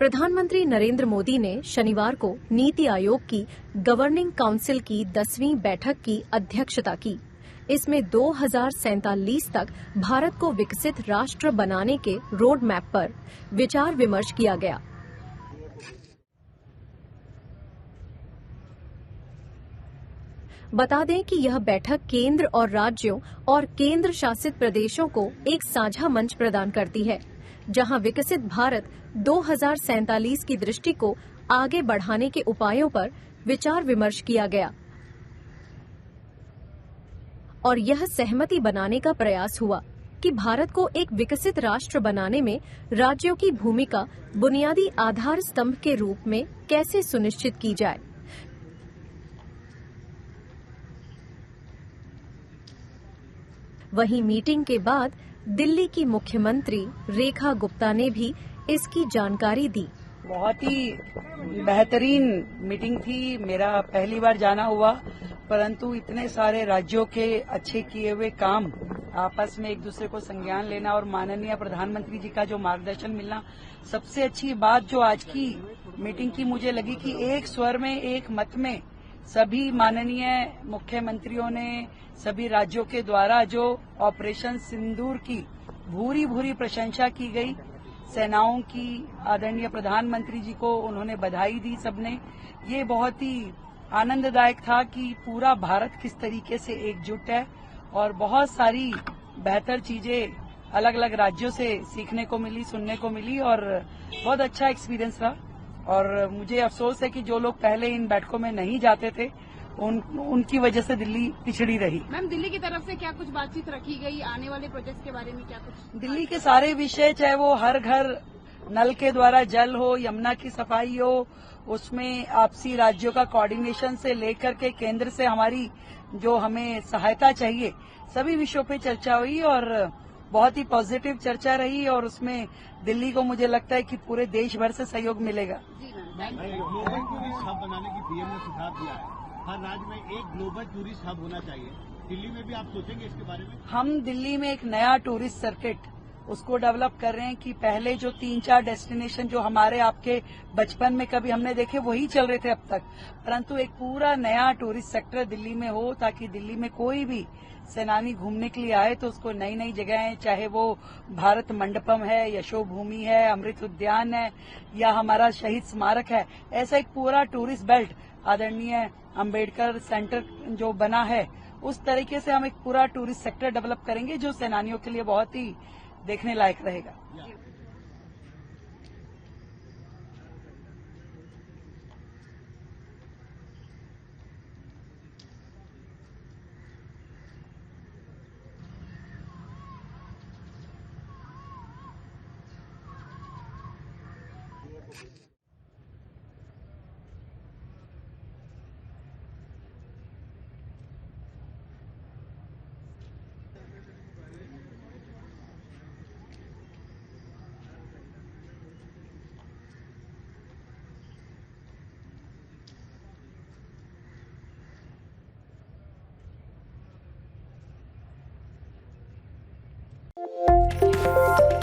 प्रधानमंत्री नरेंद्र मोदी ने शनिवार को नीति आयोग की गवर्निंग काउंसिल की 10वीं बैठक की अध्यक्षता की। इसमें 2047 तक भारत को विकसित राष्ट्र बनाने के रोड मैप पर विचार विमर्श किया गया। बता दें कि यह बैठक केंद्र और राज्यों और केंद्र शासित प्रदेशों को एक साझा मंच प्रदान करती है, जहां विकसित भारत 2047 की दृष्टि को आगे बढ़ाने के उपायों पर विचार विमर्श किया गया और यह सहमति बनाने का प्रयास हुआ कि भारत को एक विकसित राष्ट्र बनाने में राज्यों की भूमिका बुनियादी आधार स्तंभ के रूप में कैसे सुनिश्चित की जाए। वहीं मीटिंग के बाद दिल्ली की मुख्यमंत्री रेखा गुप्ता ने भी इसकी जानकारी दी। बहुत ही बेहतरीन मीटिंग थी। मेरा पहली बार जाना हुआ, परंतु इतने सारे राज्यों के अच्छे किए हुए काम, आपस में एक दूसरे को संज्ञान लेना और माननीय प्रधानमंत्री जी का जो मार्गदर्शन मिलना, सबसे अच्छी बात जो आज की मीटिंग की मुझे लगी कि एक स्वर में एक मत में सभी माननीय मुख्यमंत्रियों ने सभी राज्यों के द्वारा जो ऑपरेशन सिंदूर की भूरी भूरी प्रशंसा की गई, सेनाओं की, आदरणीय प्रधानमंत्री जी को उन्होंने बधाई दी सबने। ये बहुत ही आनंददायक था कि पूरा भारत किस तरीके से एकजुट है और बहुत सारी बेहतर चीजें अलग अलग राज्यों से सीखने को मिली, सुनने को मिली और बहुत अच्छा एक्सपीरियंस रहा। और मुझे अफसोस है कि जो लोग पहले इन बैठकों में नहीं जाते थे उनकी वजह से दिल्ली पिछड़ी रही। मैम, दिल्ली की तरफ से क्या कुछ बातचीत रखी गई आने वाले प्रोजेक्ट के बारे में? क्या कुछ दिल्ली के सारे विषय, चाहे वो हर घर नल के द्वारा जल हो, यमुना की सफाई हो, उसमें आपसी राज्यों का कोऑर्डिनेशन से लेकर के केंद्र से हमारी जो हमें सहायता चाहिए, सभी विषयों पे चर्चा हुई और बहुत ही पॉजिटिव चर्चा रही और उसमें दिल्ली को मुझे लगता है कि पूरे देश भर से सहयोग मिलेगा। ग्लोबल टूरिस्ट हब बनाने की पीएम ने सुझाव दिया है। हर राज्य में एक ग्लोबल टूरिस्ट हब होना चाहिए। दिल्ली में भी आप सोचेंगे इसके बारे में? हम दिल्ली में एक नया टूरिस्ट सर्किट उसको डेवलप कर रहे हैं कि पहले जो 3-4 डेस्टिनेशन जो हमारे आपके बचपन में कभी हमने देखे वही चल रहे थे अब तक, परंतु एक पूरा नया टूरिस्ट सेक्टर दिल्ली में हो ताकि दिल्ली में कोई भी सेनानी घूमने के लिए आए तो उसको नई नई जगहें, चाहे वो भारत मंडपम है, यशो भूमि है, अमृत उद्यान है या हमारा शहीद स्मारक है, ऐसा एक पूरा टूरिस्ट बेल्ट आदरणीय अंबेडकर सेंटर जो बना है, उस तरीके से हम एक पूरा टूरिस्ट सेक्टर डेवलप करेंगे जो सेनानियों के लिए बहुत ही देखने लायक रहेगा। Thank you.